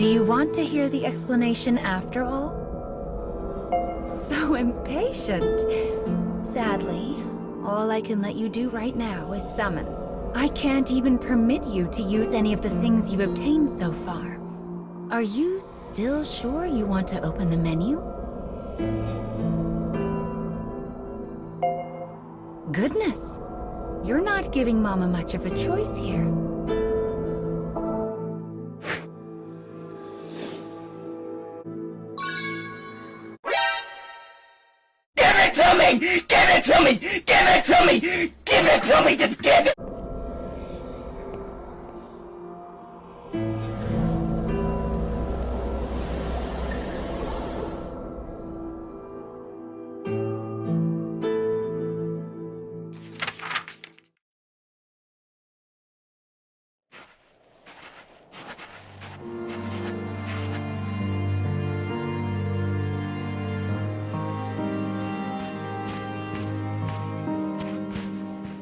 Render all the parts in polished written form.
Do you want to hear the explanation after all? So impatient. Sadly, all I can let you do right now is summon. I can't even permit you to use any of the things you've obtained so far. Are you still sure you want to open the menu? Goodness, you're not giving Mama much of a choice here. Give it to me! Give it to me! Give it to me! Give it to me! Just give it!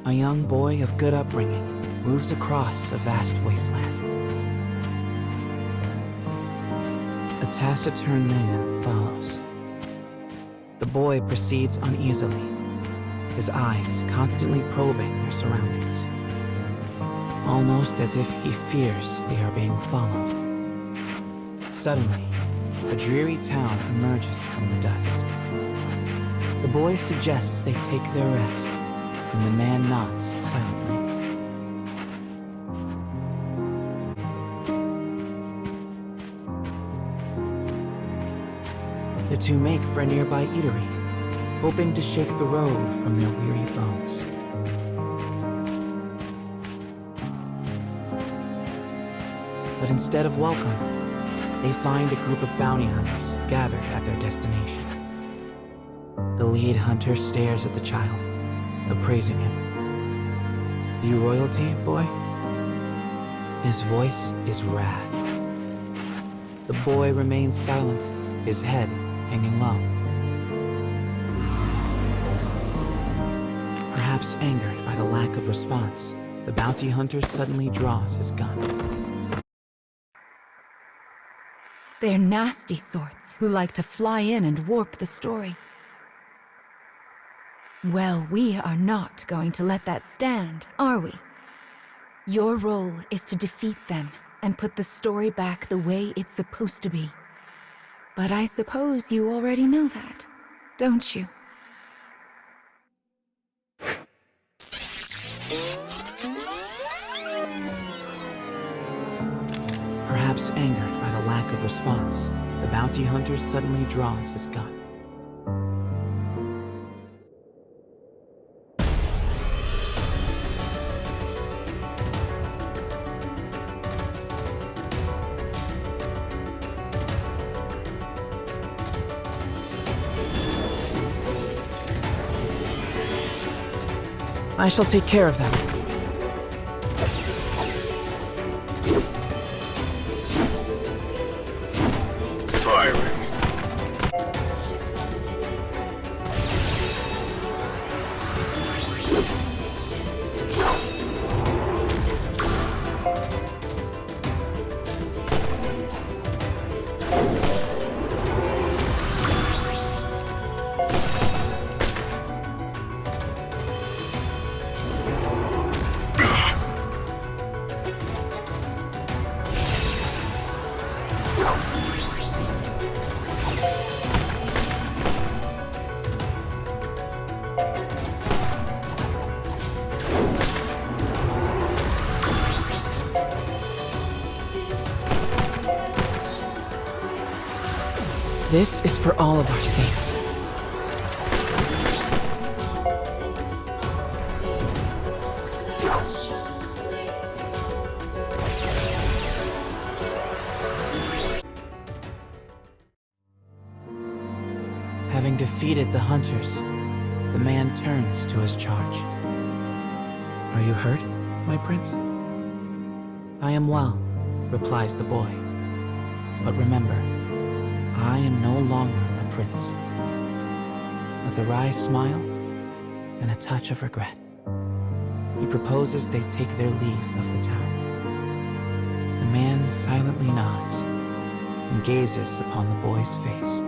A young boy of good upbringing moves across a vast wasteland. A taciturn man follows. The boy proceeds uneasily, his eyes constantly probing their surroundings, almost as if he fears they are being followed. Suddenly, a dreary town emerges from the dust. The boy suggests they take their rest, and the man nods silently. The two make for a nearby eatery, hoping to shake the road from their weary bones. But instead of welcome, they find a group of bounty hunters gathered at their destination. The lead hunter stares at the child, appraising him. "You royalty, boy?" His voice is wrath. The boy remains silent, his head hanging low. Perhaps angered by the lack of response, the bounty hunter suddenly draws his gun. They're nasty sorts who like to fly in and warp the story. Well, we are not going to let that stand, are we? Your role is to defeat them and put the story back the way it's supposed to be. But I suppose you already know that, don't you? Perhaps angered by the lack of response, the bounty hunter suddenly draws his gun. I shall take care of them. Firing. This is for all of our sakes. Having defeated the hunters, the man turns to his charge. "Are you hurt, my prince?" "I am well," replies the boy. "But remember, I am no longer a prince." With a wry smile and a touch of regret, he proposes they take their leave of the town. The man silently nods, and gazes upon the boy's face.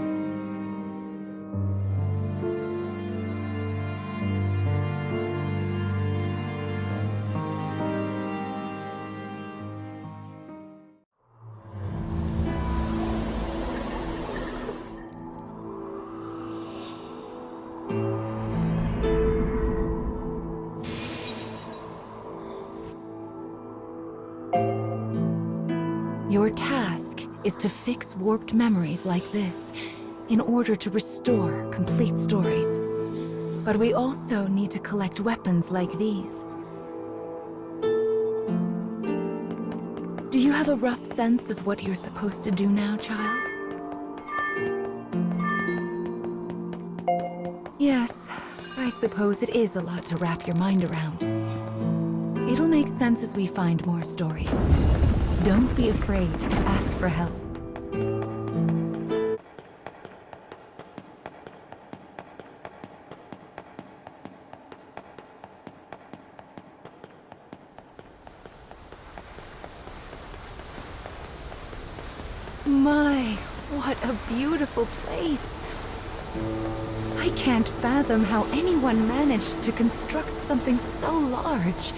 Your task is to fix warped memories like this in order to restore complete stories. But we also need to collect weapons like these. Do you have a rough sense of what you're supposed to do now, child? Yes, I suppose it is a lot to wrap your mind around. It'll make sense as we find more stories. Don't be afraid to ask for help. My, what a beautiful place. I can't fathom how anyone managed to construct something so large.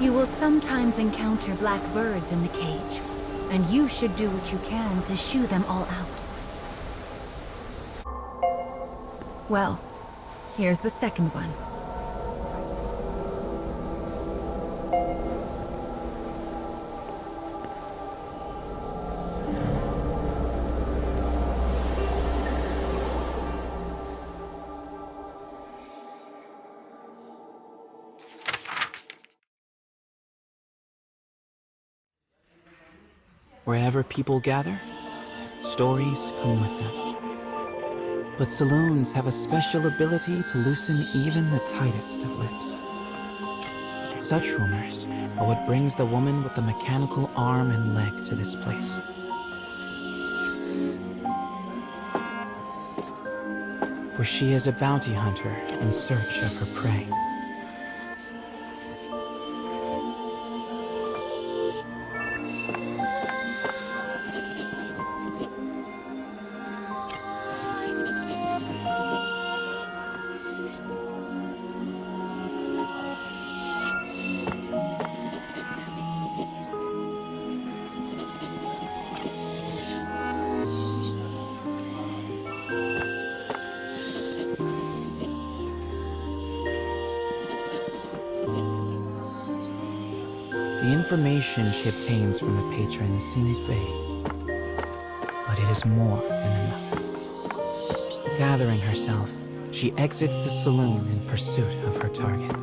You will sometimes encounter black birds in the cage, and you should do what you can to shoo them all out. Well, here's the second one. Wherever people gather, stories come with them. But saloons have a special ability to loosen even the tightest of lips. Such rumors are what brings the woman with the mechanical arm and leg to this place. For she is a bounty hunter in search of her prey. The information she obtains from the patrons seems vague, but it is more than enough. Gathering herself, she exits the saloon in pursuit of her target.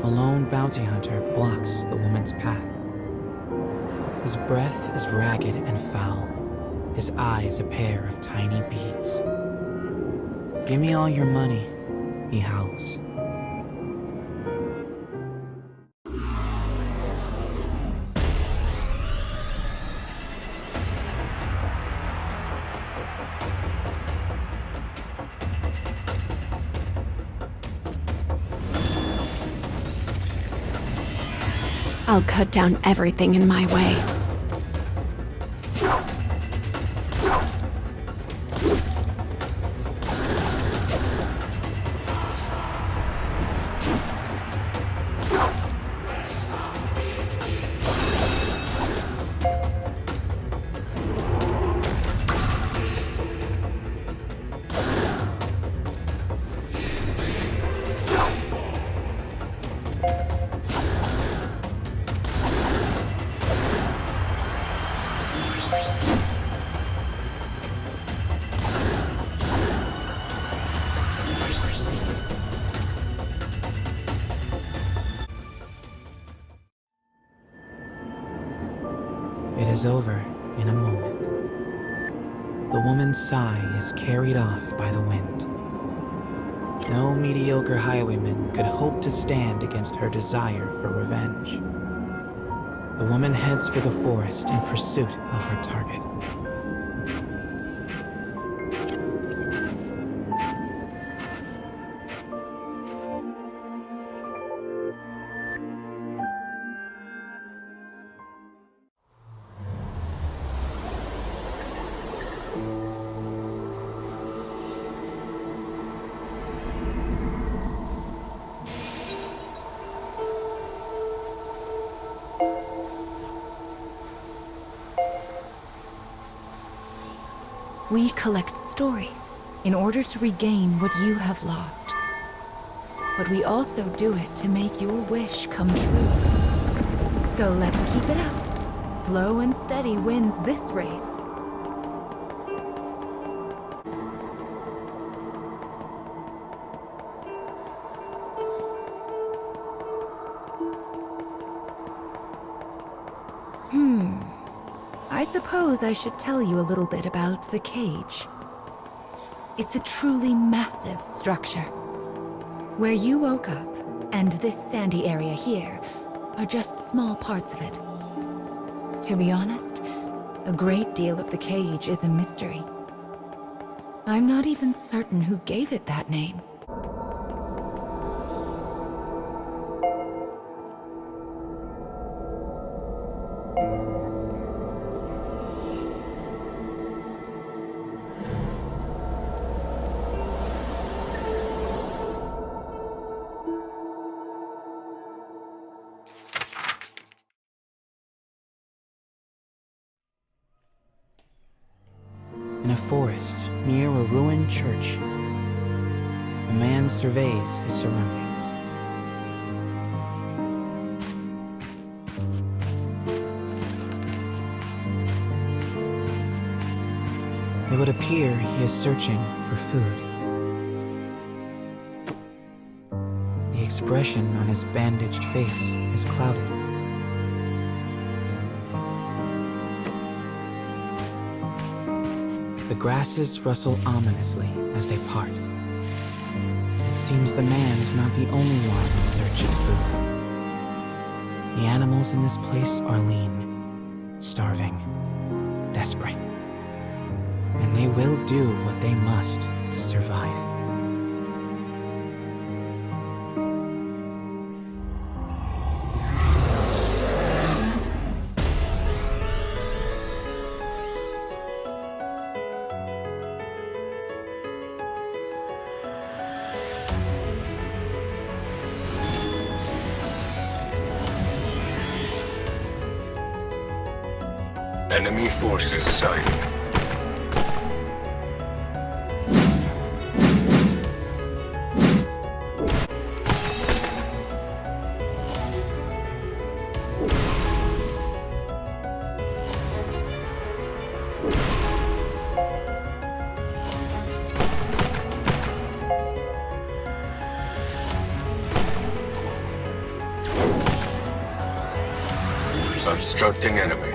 A lone bounty hunter blocks the woman's path. His breath is ragged and foul, his eyes a pair of tiny beads. "Give me all your money," he howls. I'll cut down everything in my way. is over in a moment. The woman's sigh is carried off by the wind. No mediocre highwayman could hope to stand against her desire for revenge. The woman heads for the forest in pursuit of her target. We collect stories in order to regain what you have lost. But we also do it to make your wish come true. So let's keep it up. Slow and steady wins this race. I suppose I should tell you a little bit about the cage. It's a truly massive structure. Where you woke up, and this sandy area here, are just small parts of it. To be honest, a great deal of the cage is a mystery. I'm not even certain who gave it that name. In a forest near a ruined church, a man surveys his surroundings. It would appear he is searching for food. The expression on his bandaged face is clouded. The grasses rustle ominously as they part. It seems the man is not the only one in search of food. The animals in this place are lean, starving, desperate. And they will do what they must to survive. Enemy forces sighted. Obstructing enemy.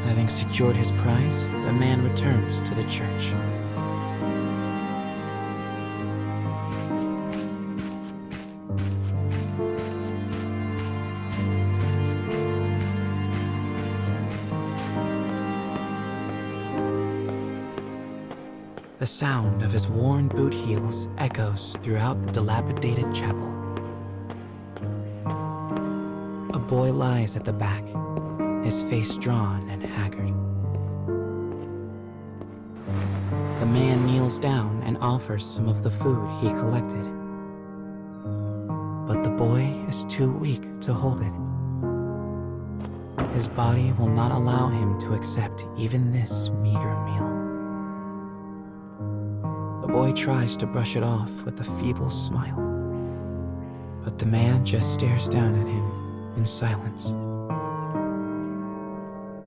Having secured his prize, the man returns to the church. The sound of his worn boot heels echoes throughout the dilapidated chapel. boy lies at the back, his face drawn and haggard. The man kneels down and offers some of the food he collected. But the boy is too weak to hold it. His body will not allow him to accept even this meager meal. The boy tries to brush it off with a feeble smile, but the man just stares down at him in silence.